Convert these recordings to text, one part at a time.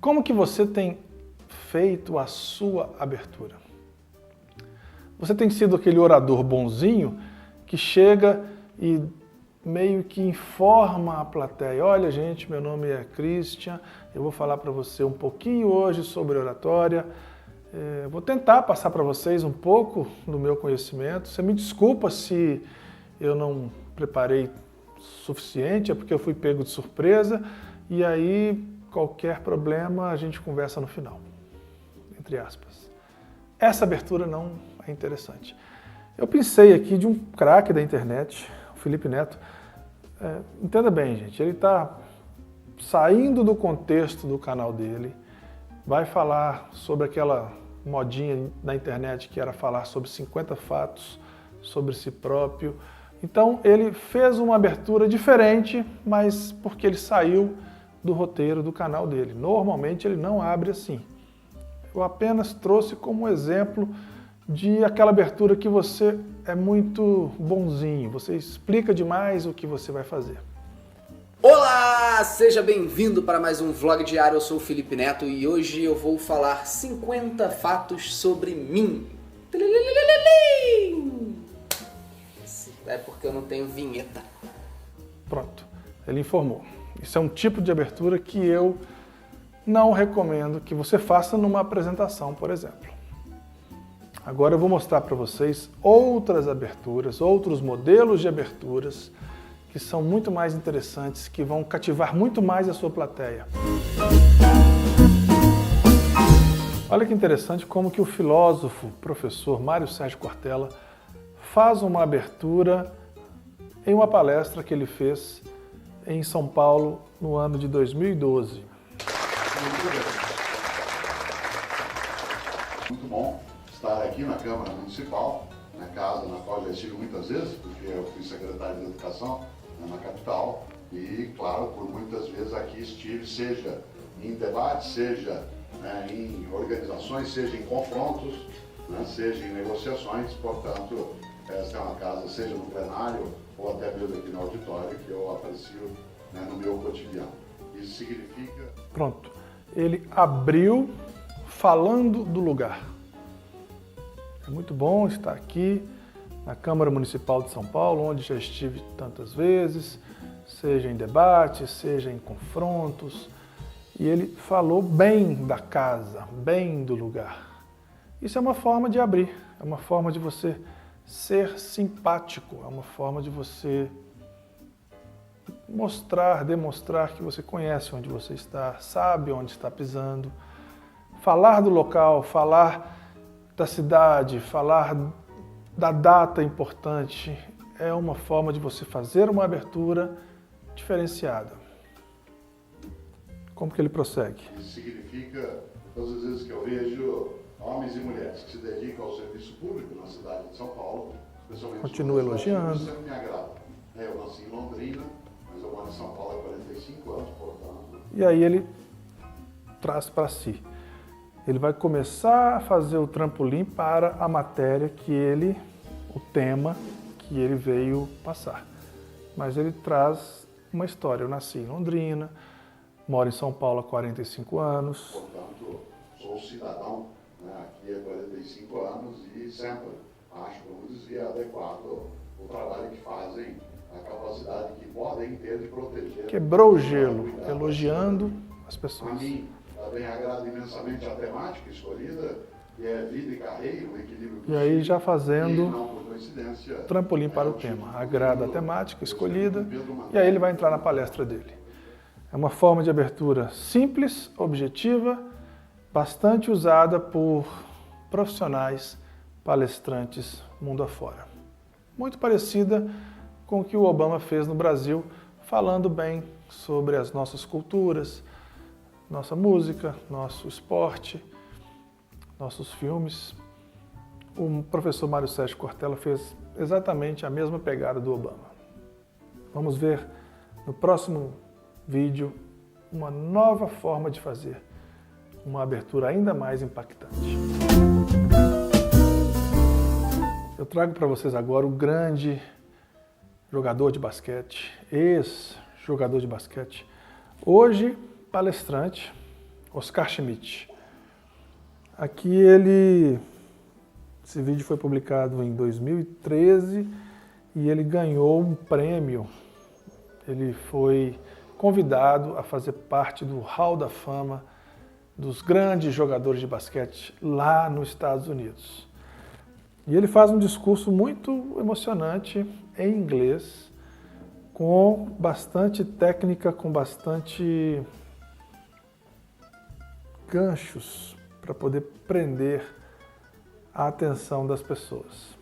Como que você tem feito a sua abertura? Você tem sido aquele orador bonzinho que chega e meio que informa a plateia: olha gente, meu nome é Christian, eu vou falar para você um pouquinho hoje sobre oratória, vou tentar passar para vocês um pouco do meu conhecimento. Você me desculpa se eu não preparei suficiente, é porque eu fui pego de surpresa, e aí qualquer problema a gente conversa no final, entre aspas. Essa abertura não é interessante. Eu pensei aqui de um craque da internet, o Felipe Neto. Entenda bem, gente, ele está saindo do contexto do canal dele, vai falar sobre aquela modinha na internet que era falar sobre 50 fatos sobre si próprio. Então ele fez uma abertura diferente, mas porque ele saiu do roteiro do canal dele. Normalmente ele não abre assim. Eu apenas trouxe como exemplo de aquela abertura que você é muito bonzinho, você explica demais o que você vai fazer. Olá, seja bem-vindo para mais um vlog diário. Eu sou o Felipe Neto e hoje eu vou falar 50 fatos sobre mim. É porque eu não tenho vinheta. Pronto, ele informou. Isso é um tipo de abertura que eu não recomendo que você faça numa apresentação, por exemplo. Agora eu vou mostrar para vocês outras aberturas, outros modelos de aberturas que são muito mais interessantes, que vão cativar muito mais a sua plateia. Olha que interessante como que o filósofo, professor Mário Sérgio Cortella faz uma abertura em uma palestra que ele fez em São Paulo no ano de 2012. Muito bom estar aqui na Câmara Municipal, na casa na qual já estive muitas vezes, porque eu fui secretário de Educação na capital e, claro, por muitas vezes aqui estive, seja em debates, seja em organizações, seja em confrontos, seja em negociações. Portanto, esta é uma casa, seja no plenário ou até mesmo aqui no auditório, que eu aprecio no meu cotidiano. Isso significa... Pronto, ele abriu falando do lugar. É muito bom estar aqui na Câmara Municipal de São Paulo, onde já estive tantas vezes, seja em debates, seja em confrontos, e ele falou bem da casa, bem do lugar. Isso é uma forma de abrir, é uma forma de você ser simpático, é uma forma de você mostrar, demonstrar que você conhece onde você está, sabe onde está pisando. Falar do local, falar da cidade, falar da data importante, é uma forma de você fazer uma abertura diferenciada. Como que ele prossegue? Isso significa, todas as vezes que eu vejo homens e mulheres que se dedicam ao serviço público na cidade de São Paulo, especialmente... Continua elogiando. Isso sempre me agrada. Eu nasci em Londrina, mas eu moro em São Paulo há 45 anos, portanto... E aí ele traz para si. Ele vai começar a fazer o trampolim para a matéria o tema que ele veio passar. Mas ele traz uma história. Eu nasci em Londrina, moro em São Paulo há 45 anos. Portanto, sou cidadão aqui há 45 anos e sempre acho, como dizia, adequado o trabalho que fazem, a capacidade que podem ter de proteger. Quebrou o gelo, elogiando as pessoas. A mim também agrada imensamente a temática escolhida, que é vida e carreira, o equilíbrio possível. E aí já fazendo não, por coincidência, trampolim para o tema. Agrada a temática escolhida e aí ele vai entrar na palestra dele. É uma forma de abertura simples, objetiva, bastante usada por profissionais, palestrantes mundo afora. Muito parecida com o que o Obama fez no Brasil, falando bem sobre as nossas culturas, nossa música, nosso esporte, nossos filmes. O professor Mário Sérgio Cortella fez exatamente a mesma pegada do Obama. Vamos ver no próximo vídeo uma nova forma de fazer uma abertura ainda mais impactante. Eu trago para vocês agora o grande jogador de basquete, ex-jogador de basquete, hoje palestrante, Oscar Schmidt. Aqui esse vídeo foi publicado em 2013 e ele ganhou um prêmio. Ele foi convidado a fazer parte do Hall da Fama dos grandes jogadores de basquete lá nos Estados Unidos. E ele faz um discurso muito emocionante em inglês, com bastante técnica, com bastante ganchos para poder prender a atenção das pessoas.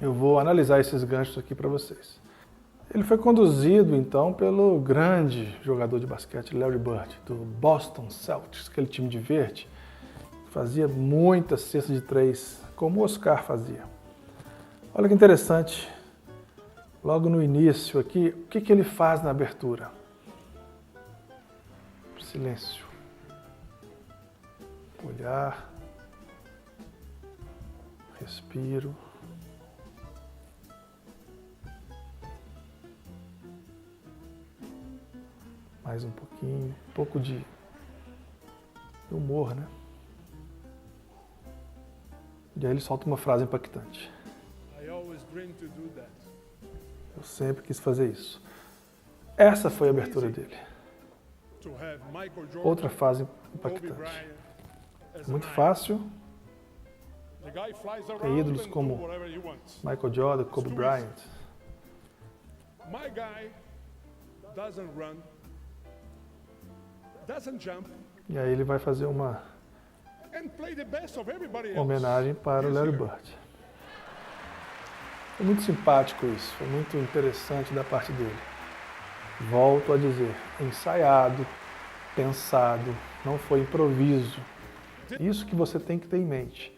Eu vou analisar esses ganchos aqui para vocês. Ele foi conduzido, então, pelo grande jogador de basquete, Larry Bird, do Boston Celtics, aquele time de verde, que fazia muitas cestas de 3, como o Oscar fazia. Olha que interessante, logo no início aqui, o que ele faz na abertura? Silêncio. Olhar. Respiro. Mais um pouco de humor, né? E aí ele solta uma frase impactante. Eu sempre quis fazer isso. Essa foi a abertura dele. Outra frase impactante. É muito fácil ter ídolos como Michael Jordan, Kobe Bryant. My guy doesn't run, doesn't jump, E aí ele vai fazer uma and play the best of everybody else. homenagem para o Larry Bird. Foi muito simpático isso, foi muito interessante da parte dele. Volto a dizer, ensaiado, pensado, não foi improviso. Isso que você tem que ter em mente.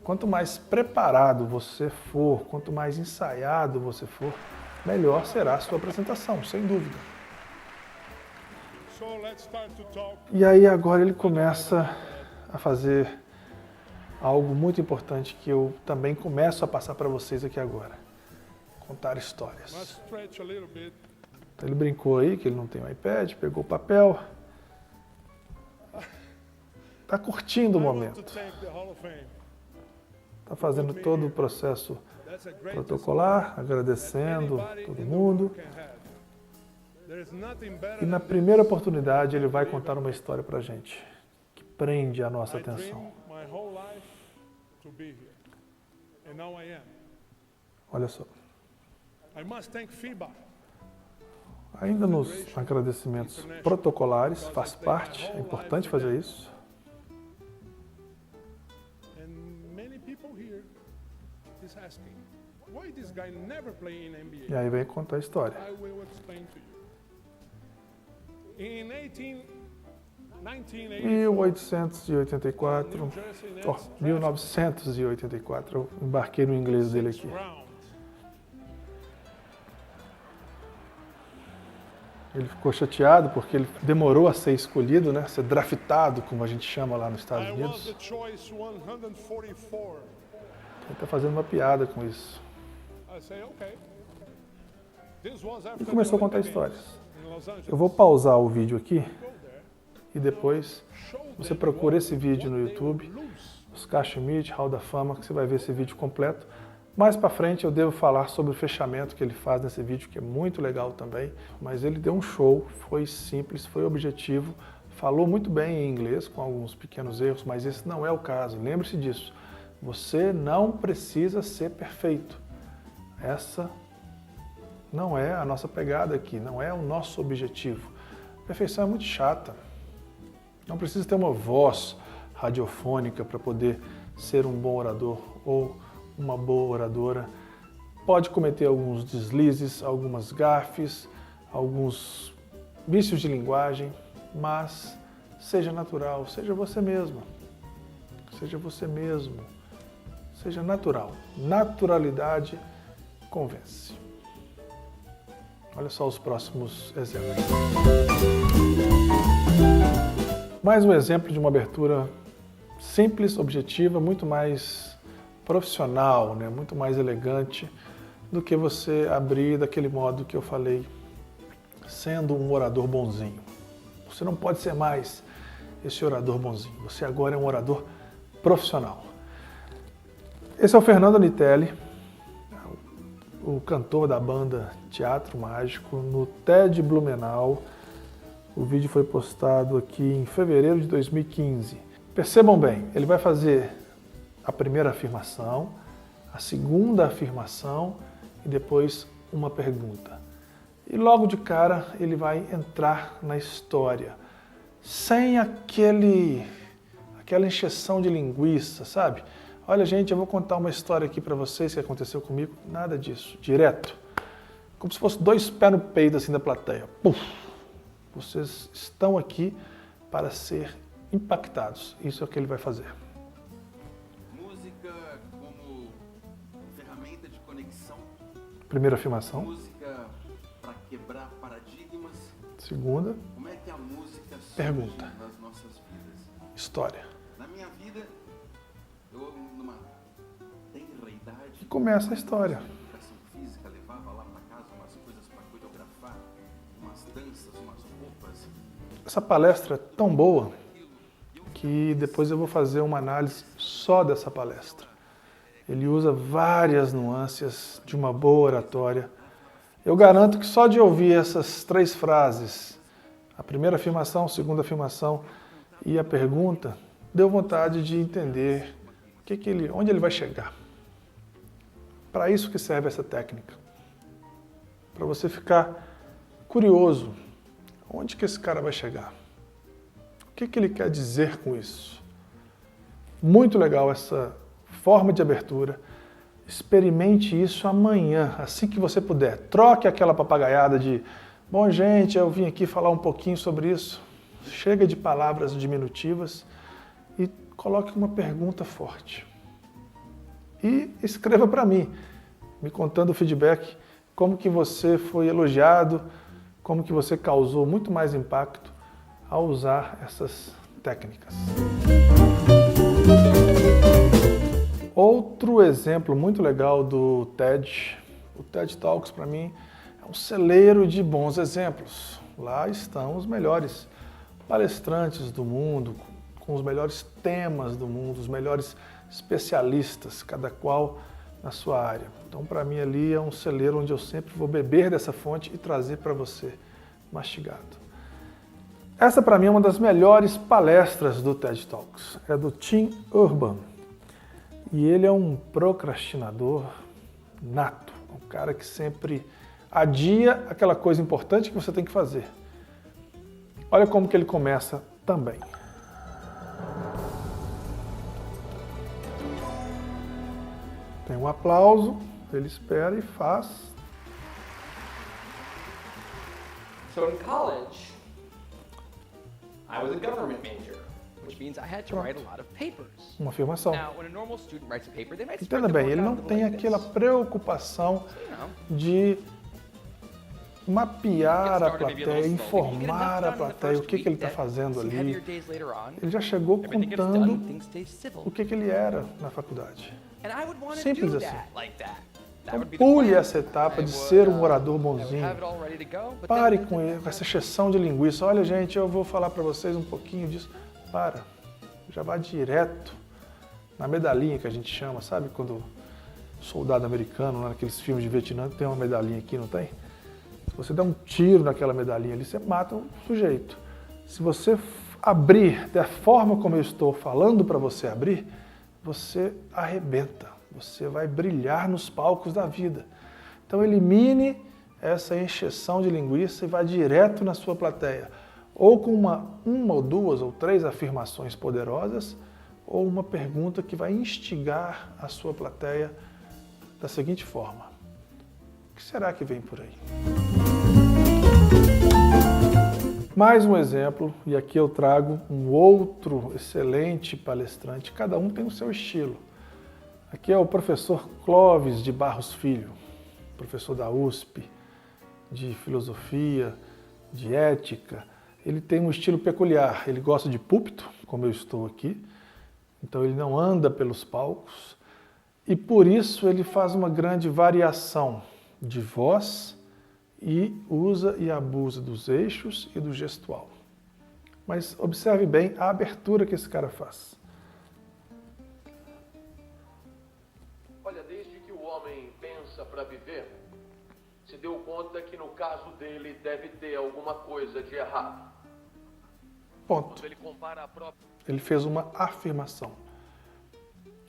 Quanto mais preparado você for, quanto mais ensaiado você for, melhor será a sua apresentação, sem dúvida. So let's start to talk. E aí agora ele começa a fazer algo muito importante que eu também começo a passar para vocês aqui agora. Contar histórias. Let's stretch a little bit. Então ele brincou aí que ele não tem um iPad, pegou o papel. Está curtindo o I want momento. to thank the Hall of Fame. Está fazendo todo o processo That's a great protocolar, agradecendo todo mundo. can have. There's nothing better E na than primeira oportunidade ele vai contar uma história para a gente, que prende a nossa I dreamed atenção. my whole life to be here, and now I am. Olha só. I must thank FIBA. Ainda nos agradecimentos protocolares, faz parte, é importante fazer isso. And many people here is asking, why this guy never play in E NBA? aí vem contar a história. I will explain to you. In 1984, 1884, New Jersey Nets ó, drafted 1984, eu embarquei no inglês dele aqui. round. Ele ficou chateado porque ele demorou a ser escolhido, né? Ser draftado, como a gente chama lá nos Estados I was Unidos. the choice 144. Ele está fazendo uma piada com isso. I say, okay. This was E after começou a the contar Olympic histórias. Games in Los Angeles. Eu vou pausar o vídeo aqui Go there, e depois show você them procura what- esse vídeo no what they YouTube, would lose. Oscar Schmidt, Hall da Fama, que você vai ver esse vídeo completo. Mais para frente eu devo falar sobre o fechamento que ele faz nesse vídeo, que é muito legal também. Mas ele deu um show, foi simples, foi objetivo, falou muito bem em inglês, com alguns pequenos erros, mas esse não é o caso. Lembre-se disso. Você não precisa ser perfeito. Essa não é a nossa pegada aqui, não é o nosso objetivo. A perfeição é muito chata. Não precisa ter uma voz radiofônica para poder ser um bom orador ou uma boa oradora. Pode cometer alguns deslizes, algumas gafes, alguns vícios de linguagem, mas seja natural, seja você mesmo. Seja você mesmo. Seja natural. Naturalidade convence. Olha só os próximos exemplos. Mais um exemplo de uma abertura simples, objetiva, muito mais profissional, né? Muito mais elegante do que você abrir daquele modo que eu falei, sendo um orador bonzinho. Você não pode ser mais esse orador bonzinho. Você agora é um orador profissional. Esse é o Fernando Anitelli, o cantor da banda Teatro Mágico, no TED Blumenau. O vídeo foi postado aqui em fevereiro de 2015. Percebam bem, ele vai fazer a primeira afirmação, a segunda afirmação e depois uma pergunta. E logo de cara ele vai entrar na história, sem aquela encheção de linguiça, sabe? Olha, gente, eu vou contar uma história aqui para vocês que aconteceu comigo. Nada disso, direto. Como se fosse 2 pés no peito assim da plateia. Puf! Vocês estão aqui para ser impactados. Isso é o que ele vai fazer. Música como ferramenta de conexão. Primeira afirmação. Música para quebrar paradigmas. Segunda. Como é que a música surge Pergunta. nas nossas vidas? História. Na minha vida, eu numa tenra idade. E começa a história. Educação física, levava lá para casa umas coisas para coreografar, umas danças, umas roupas. Essa palestra é tão boa que depois eu vou fazer uma análise só dessa palestra. Ele usa várias nuances de uma boa oratória. Eu garanto que só de ouvir essas 3 frases, a primeira afirmação, a segunda afirmação e a pergunta, deu vontade de entender onde ele vai chegar. Para isso que serve essa técnica. Para você ficar curioso. Onde que esse cara vai chegar? O que ele quer dizer com isso? Muito legal essa forma de abertura. Experimente isso amanhã, assim que você puder. Troque aquela papagaiada de bom, gente, eu vim aqui falar um pouquinho sobre isso. Chega de palavras diminutivas e coloque uma pergunta forte. E escreva para mim, me contando o feedback, como que você foi elogiado, como que você causou muito mais impacto ao usar essas técnicas. Outro exemplo muito legal do TED, o TED Talks para mim é um celeiro de bons exemplos. Lá estão os melhores palestrantes do mundo, com os melhores temas do mundo, os melhores especialistas, cada qual na sua área. Então, para mim, ali é um celeiro onde eu sempre vou beber dessa fonte e trazer para você mastigado. Essa, para mim, é uma das melhores palestras do TED Talks. É do Tim Urban. E ele é um procrastinador nato. Um cara que sempre adia aquela coisa importante que você tem que fazer. Olha como que ele começa também. Tem um aplauso, ele espera e faz. So in college, I was a government major, which means I had to write a lot of papers. Uma afirmação. Now, when a normal student writes a paper, they might Entenda spread the bem, board ele não out tem like aquela this. preocupação de mapear a plateia, informar a plateia o que ele está fazendo ali. Ele já chegou contando o que ele era na faculdade. Simples assim. Então pule essa etapa de ser um orador bonzinho. Pare com essa encheção de linguiça. Olha, gente, eu vou falar para vocês um pouquinho disso. Para. Já vai direto na medalhinha que a gente chama, sabe? Quando soldado americano, naqueles filmes de Vietnã, tem uma medalhinha aqui, não tem? Se você der um tiro naquela medalhinha ali, você mata o sujeito. Se você abrir da forma como eu estou falando para você abrir, você arrebenta. Você vai brilhar nos palcos da vida. Então elimine essa encheção de linguiça e vá direto na sua plateia. Ou com uma ou 2 ou 3 afirmações poderosas, ou uma pergunta que vai instigar a sua plateia da seguinte forma: o que será que vem por aí? Mais um exemplo, e aqui eu trago um outro excelente palestrante, cada um tem o seu estilo. Aqui é o professor Clóvis de Barros Filho, professor da USP, de filosofia, de ética. Ele tem um estilo peculiar, ele gosta de púlpito, como eu estou aqui, então ele não anda pelos palcos, e por isso ele faz uma grande variação de voz e usa e abusa dos eixos e do gestual. Mas observe bem a abertura que esse cara faz. Olha, desde que o homem pensa para viver, se deu conta que no caso dele deve ter alguma coisa de errado. Ponto. Quando ele compara a própria... Ele fez uma afirmação.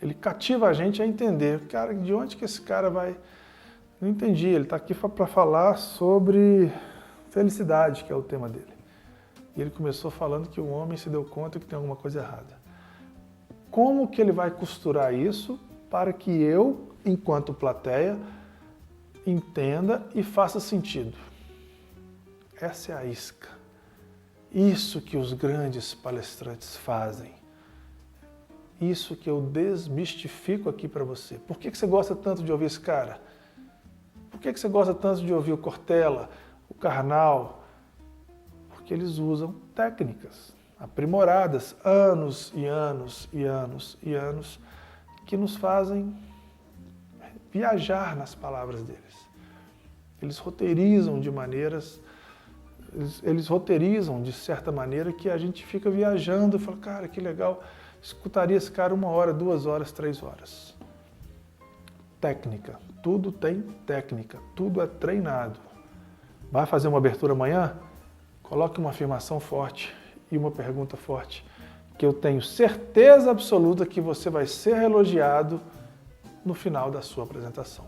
Ele cativa a gente a entender, cara, de onde que esse cara vai... Não entendi, ele está aqui para falar sobre felicidade, que é o tema dele. E ele começou falando que o homem se deu conta que tem alguma coisa errada. Como que ele vai costurar isso para que eu, enquanto plateia, entenda e faça sentido? Essa é a isca. Isso que os grandes palestrantes fazem. Isso que eu desmistifico aqui para você. Por que você gosta tanto de ouvir esse cara? Por que você gosta tanto de ouvir o Cortella, o Karnal? Porque eles usam técnicas aprimoradas, anos e anos e anos e anos, que nos fazem viajar nas palavras deles. Eles roteirizam de maneiras... Eles roteirizam de certa maneira que a gente fica viajando e fala, cara, que legal, escutaria esse cara 1 hora, 2 horas, 3 horas. Técnica, tudo tem técnica, tudo é treinado. Vai fazer uma abertura amanhã? Coloque uma afirmação forte e uma pergunta forte, que eu tenho certeza absoluta que você vai ser elogiado no final da sua apresentação.